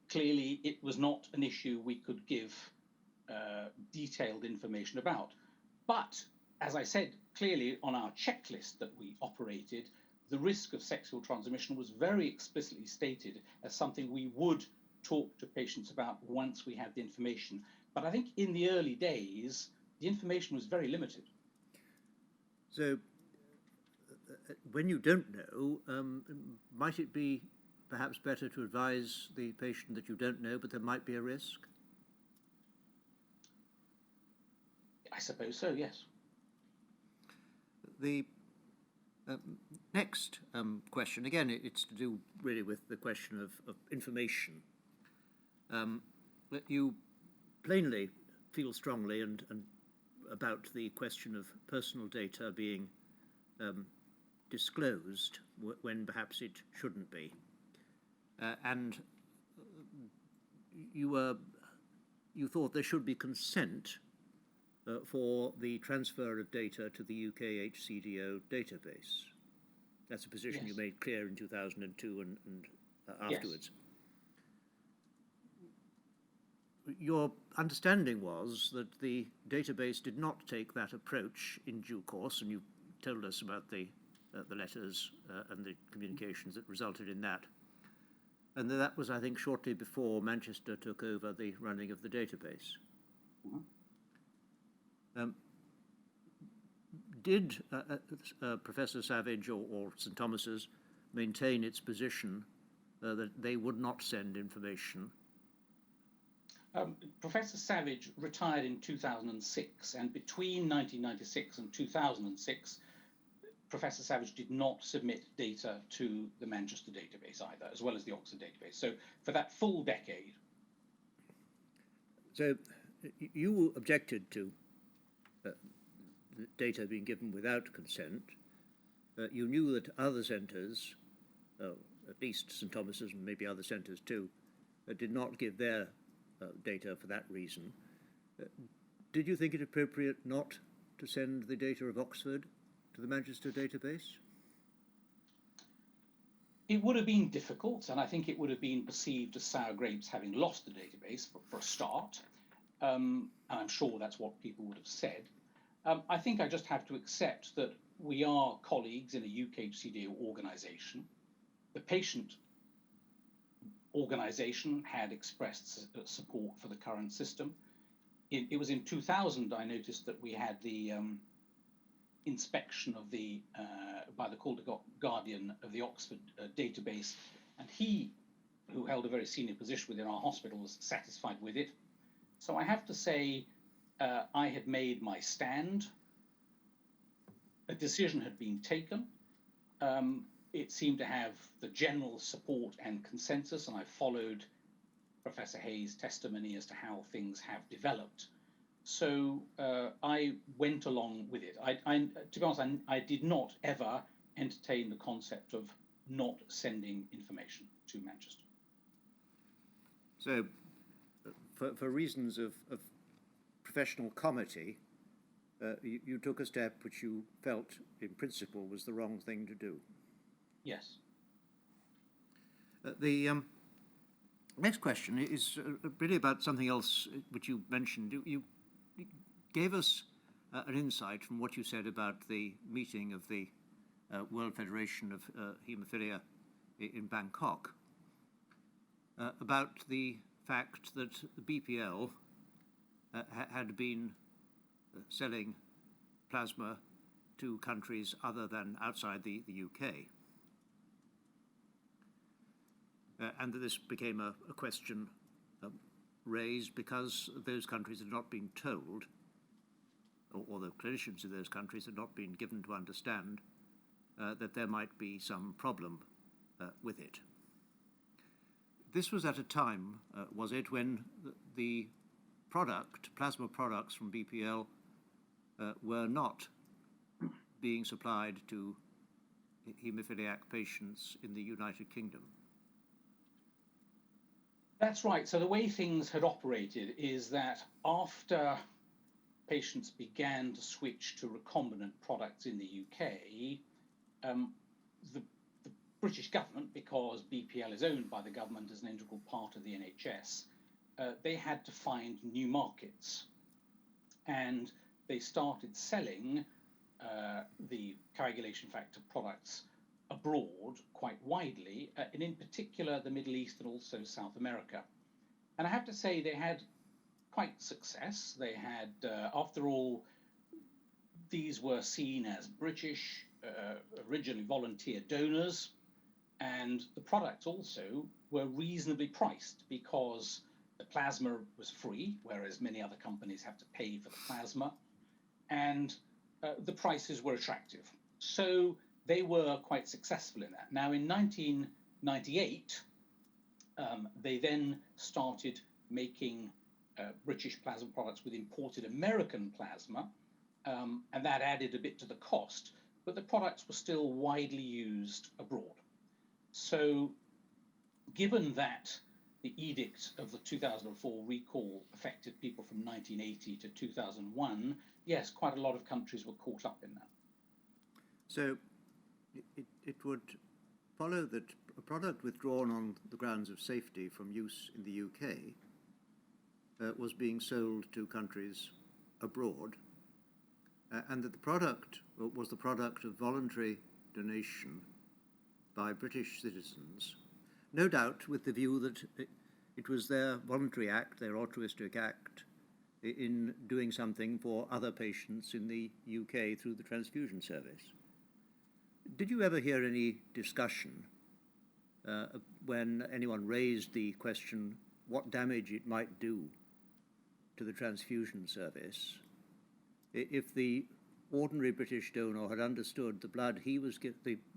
clearly it was not an issue we could give detailed information about. But as I said, clearly on our checklist that we operated, the risk of sexual transmission was very explicitly stated as something we would talk to patients about once we had the information. But I think in the early days, the information was very limited. So when you don't know, might it be perhaps better to advise the patient that you don't know, but there might be a risk? I suppose so, yes. The next question, again, it's to do really with the question of information. That you plainly feel strongly and about the question of personal data being disclosed when perhaps it shouldn't be. And you thought there should be consent for the transfer of data to the UK HCDO database. That's a position you made clear in 2002 and afterwards. Yes. Your understanding was that the database did not take that approach in due course, and you told us about the letters and the communications that resulted in that. And that was, I think, shortly before Manchester took over the running of the database. Mm-hmm. Did Professor Savage or St Thomas's maintain its position that they would not send information? Professor Savage retired in 2006, and between 1996 and 2006, Professor Savage did not submit data to the Manchester database either, as well as the Oxford database. So for that full decade. So you objected to data being given without consent. You knew that other centres, at least St Thomas's and maybe other centres too, did not give their data for that reason. Did you think it appropriate not to send the data of Oxford to the Manchester database? It would have been difficult, and I think it would have been perceived as sour grapes having lost the database for a start. And I'm sure that's what people would have said. I think I just have to accept that we are colleagues in a UKHCD organisation. The patient organisation had expressed support for the current system. It was in 2000 I noticed that we had the inspection of the by the Calder Guardian of the Oxford database, and he, who held a very senior position within our hospital, was satisfied with it. So I have to say I had made my stand. A decision had been taken. It seemed to have the general support and consensus, and I followed Professor Hayes' testimony as to how things have developed. So I went along with it. To be honest, I did not ever entertain the concept of not sending information to Manchester. So, for reasons of professional comity, you took a step which you felt, in principle, was the wrong thing to do. Yes. The next question is really about something else which you mentioned. You gave us an insight from what you said about the meeting of the World Federation of Haemophilia in Bangkok, about the fact that the BPL had been selling plasma to countries other than outside the UK. And that this became a question raised because those countries had not been told, or the clinicians in those countries had not been given to understand that there might be some problem with it. This was at a time, was it, when the plasma products from BPL were not being supplied to haemophiliac patients in the United Kingdom? That's right. So the way things had operated is that after patients began to switch to recombinant products in the UK, the British government, because BPL is owned by the government as an integral part of the NHS, they had to find new markets. And they started selling the coagulation factor products abroad quite widely, and in particular the Middle East and also South America. And I have to say they had quite success. They had, after all, these were seen as British, originally volunteer donors, and the products also were reasonably priced because the plasma was free, whereas many other companies have to pay for the plasma, and the prices were attractive. So they were quite successful in that. Now, in 1998, they then started making British plasma products with imported American plasma, and that added a bit to the cost, but the products were still widely used abroad. So given that the edict of the 2004 recall affected people from 1980 to 2001, yes, quite a lot of countries were caught up in that. So it would follow that a product withdrawn on the grounds of safety from use in the UK was being sold to countries abroad, and that the product was the product of voluntary donation by British citizens, no doubt with the view that it was their voluntary act, their altruistic act, in doing something for other patients in the UK through the transfusion service. Did you ever hear any discussion when anyone raised the question what damage it might do to the transfusion service if the ordinary British donor had understood the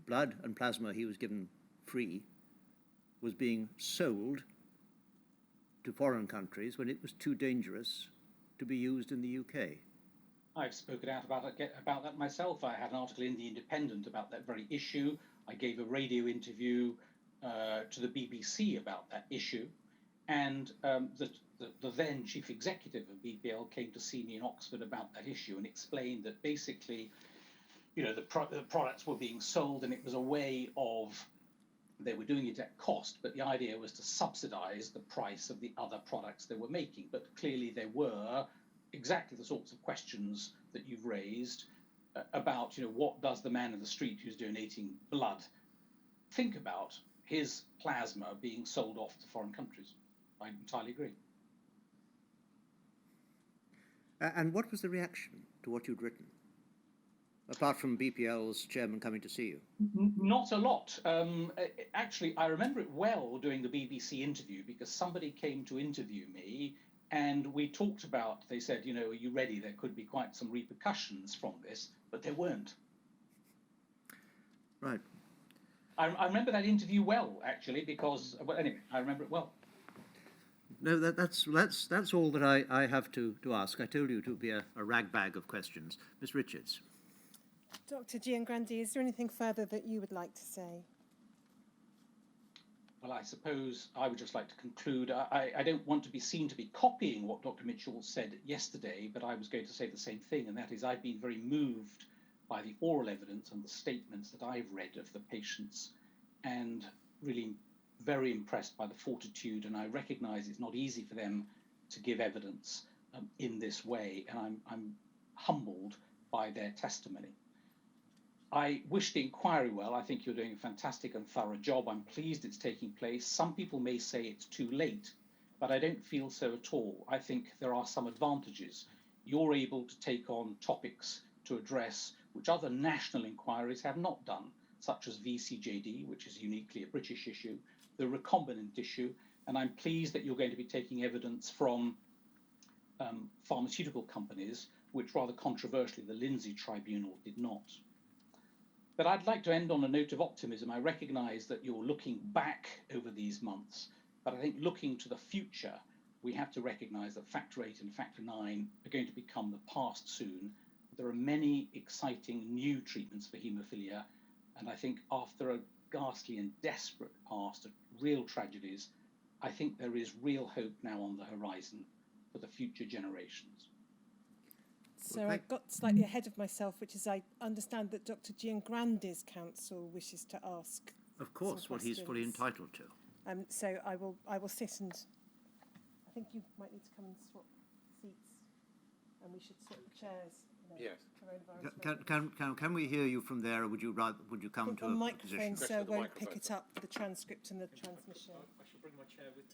blood and plasma he was given free was being sold to foreign countries when it was too dangerous to be used in the UK? I've spoken out about that myself. I had an article in The Independent about that very issue. I gave a radio interview to the BBC about that issue. And the then chief executive of BPL came to see me in Oxford about that issue and explained that basically, the products were being sold and it was a way of, they were doing it at cost, but the idea was to subsidize the price of the other products they were making. But clearly there were exactly the sorts of questions that you've raised about, what does the man in the street who's donating blood think about his plasma being sold off to foreign countries? I entirely agree. And what was the reaction to what you'd written, apart from BPL's chairman coming to see you? Not a lot. Actually, I remember it well doing the BBC interview because somebody came to interview me and we talked about, they said, are you ready? There could be quite some repercussions from this, but there weren't. Right. I remember that interview well, actually, because, well, anyway, I remember it well. No, that's all that I have to ask. I told you it would be a ragbag of questions. Ms. Richards. Dr. Giangrande, is there anything further that you would like to say? Well, I suppose I would just like to conclude. I don't want to be seen to be copying what Dr. Mitchell said yesterday, but I was going to say the same thing, and that is I've been very moved by the oral evidence and the statements that I've read of the patients, and really very impressed by the fortitude, and I recognise it's not easy for them to give evidence in this way, and I'm humbled by their testimony. I wish the inquiry well. I think you're doing a fantastic and thorough job. I'm pleased it's taking place. Some people may say it's too late, but I don't feel so at all. I think there are some advantages. You're able to take on topics to address which other national inquiries have not done, such as VCJD, which is uniquely a British issue, the recombinant issue, and I'm pleased that you're going to be taking evidence from pharmaceutical companies, which rather controversially the Lindsay Tribunal did not. But I'd like to end on a note of optimism. I recognise that you're looking back over these months, but I think looking to the future, we have to recognise that Factor 8 and Factor 9 are going to become the past soon. There are many exciting new treatments for haemophilia, and I think after a ghastly and desperate past of real tragedies, I think there is real hope now on the horizon for the future generations. So I got slightly ahead of myself, which is I understand that Dr. Giangrande's counsel wishes to ask. Of course, what he's fully entitled to. So I will sit, and I think you might need to come and swap seats, and we should swap chairs. Yes. Can we hear you from there, or would you come to a microphone position? so won't pick it up for the transcript and the transmission. I shall bring my chair with me.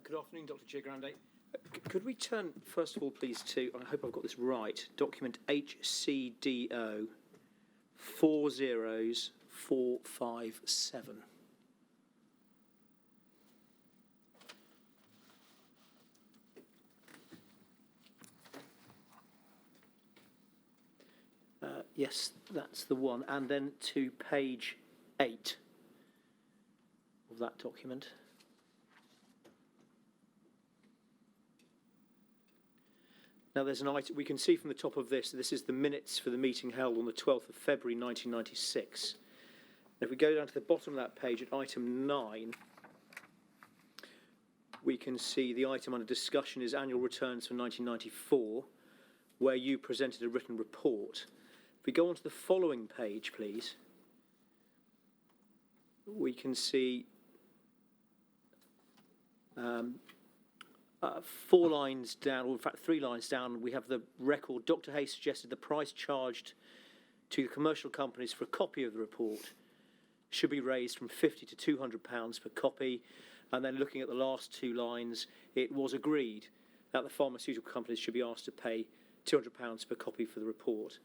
Good afternoon, Dr. Giangrande. Could we turn, first of all, please, to, I hope I've got this right, document HCDO 40457. Yes, that's the one. And then to page 8 of that document. Now, there's an item, we can see from the top of this is the minutes for the meeting held on the 12th of February 1996. If we go down to the bottom of that page at item 9, we can see the item under discussion is annual returns for 1994, where you presented a written report. If we go on to the following page, please, we can see 4 lines down, or in fact 3 lines down, we have the record. Dr. Hayes suggested the price charged to the commercial companies for a copy of the report should be raised from £50 to £200 per copy. And then looking at the last 2 lines, it was agreed that the pharmaceutical companies should be asked to pay £200 per copy for the report.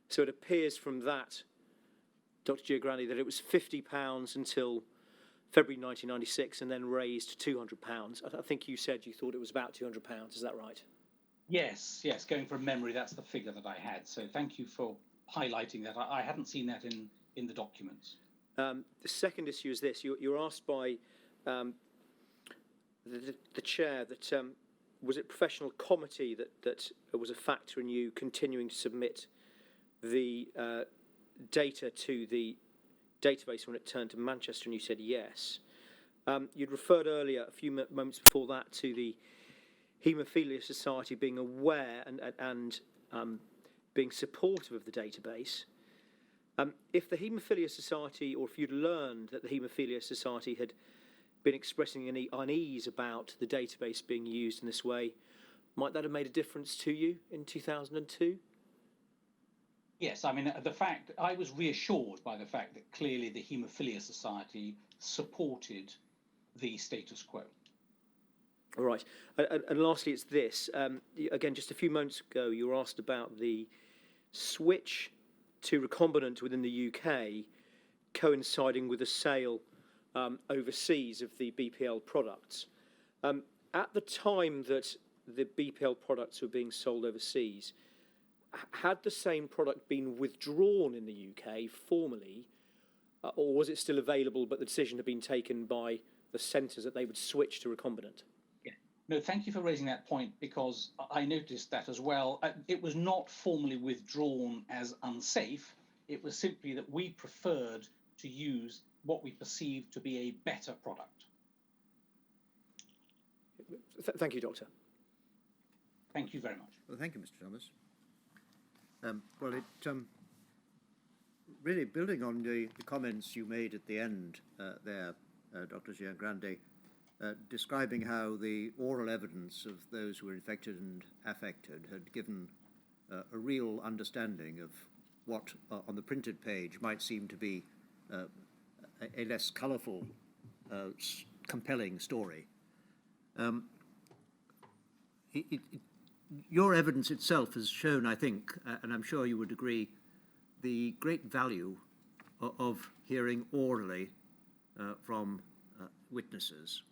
So it appears from that, Dr. Giangrande, that it was £50 until February 1996 and then raised to £200. I think you said you thought it was about £200. Is that right? Yes, going from memory, that's the figure that I had. So thank you for highlighting that. I hadn't seen that in the documents. The second issue is this. You're asked by the chair that was it professional committee that was a factor in you continuing to submit the data to the database when it turned to Manchester, and you said yes. You'd referred earlier, a few moments before that, to the Haemophilia Society being aware and being supportive of the database. If the Haemophilia Society, or if you'd learned that the Haemophilia Society had been expressing any unease about the database being used in this way, might that have made a difference to you in 2002? Yes, I mean, I was reassured by the fact that clearly the Haemophilia Society supported the status quo. All right. And lastly, it's this. Again, just a few moments ago, you were asked about the switch to recombinant within the UK coinciding with a sale overseas of the BPL products. At the time that the BPL products were being sold overseas, had the same product been withdrawn in the UK formally, or was it still available but the decision had been taken by the centres that they would switch to recombinant? Yeah. No, thank you for raising that point, because I noticed that as well. It was not formally withdrawn as unsafe. It was simply that we preferred to use what we perceived to be a better product. Thank you, Doctor. Thank you very much. Well, thank you, Mr. Thomas. Really building on the comments you made at the end there, Dr. Giangrande, describing how the oral evidence of those who were infected and affected had given a real understanding of what on the printed page might seem to be a less colourful, compelling story. Your evidence itself has shown, I think, and I'm sure you would agree, the great value of hearing orally from witnesses.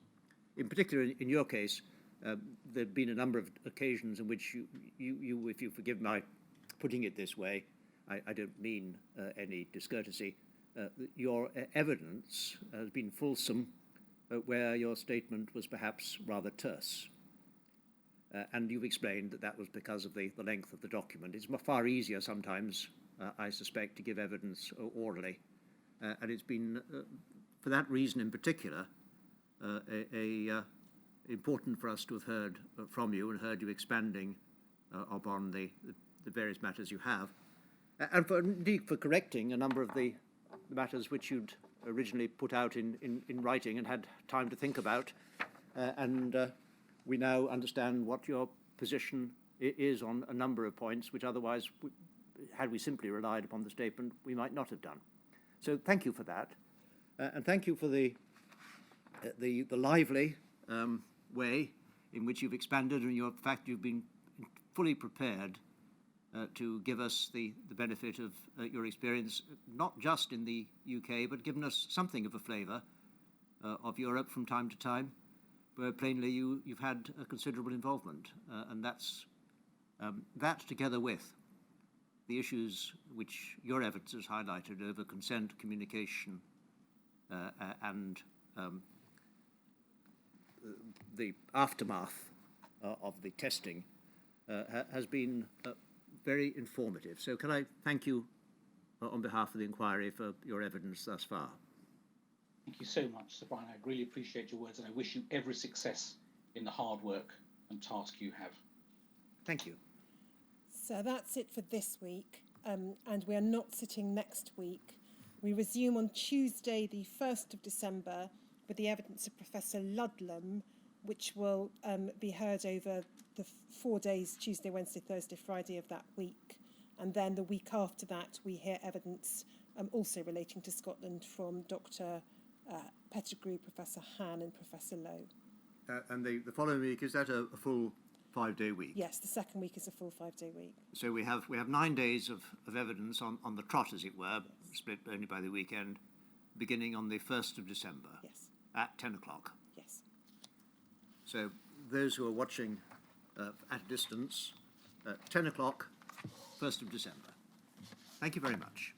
In particular, in your case, there have been a number of occasions in which you, if you forgive my putting it this way, I don't mean any discourtesy, your evidence has been fulsome where your statement was perhaps rather terse. And you've explained that that was because of the length of the document. It's far easier sometimes, I suspect, to give evidence orally. And it's been, for that reason in particular, important for us to have heard from you and heard you expanding upon the various matters you have. And indeed for correcting a number of the matters which you'd originally put out in writing and had time to think about. We now understand what your position is on a number of points, which otherwise, had we simply relied upon the statement, we might not have done. So thank you for that. And thank you for the lively way in which you've expanded, and in fact you've been fully prepared to give us the benefit of your experience, not just in the UK, but given us something of a flavour of Europe from time to time, where plainly you've had a considerable involvement. And that's that, together with the issues which your evidence has highlighted over consent, communication, and the aftermath of the testing, has been very informative. So can I thank you on behalf of the inquiry for your evidence thus far? Thank you so much, Sir Brian. I really appreciate your words, and I wish you every success in the hard work and task you have. Thank you. So that's it for this week, and we are not sitting next week. We resume on Tuesday, the 1st of December, with the evidence of Professor Ludlam, which will be heard over the 4 days, Tuesday, Wednesday, Thursday, Friday of that week. And then the week after that, we hear evidence also relating to Scotland from Dr. Pettigrew, Professor Han and Professor Lowe. And the following week, is that a full 5-day week? Yes, the second week is a full 5-day week. So we have 9 days of evidence on the trot, as it were, yes, split only by the weekend, beginning on the 1st of December. Yes. At 10 o'clock. Yes. So those who are watching at a distance, at 10 o'clock, 1st of December. Thank you very much.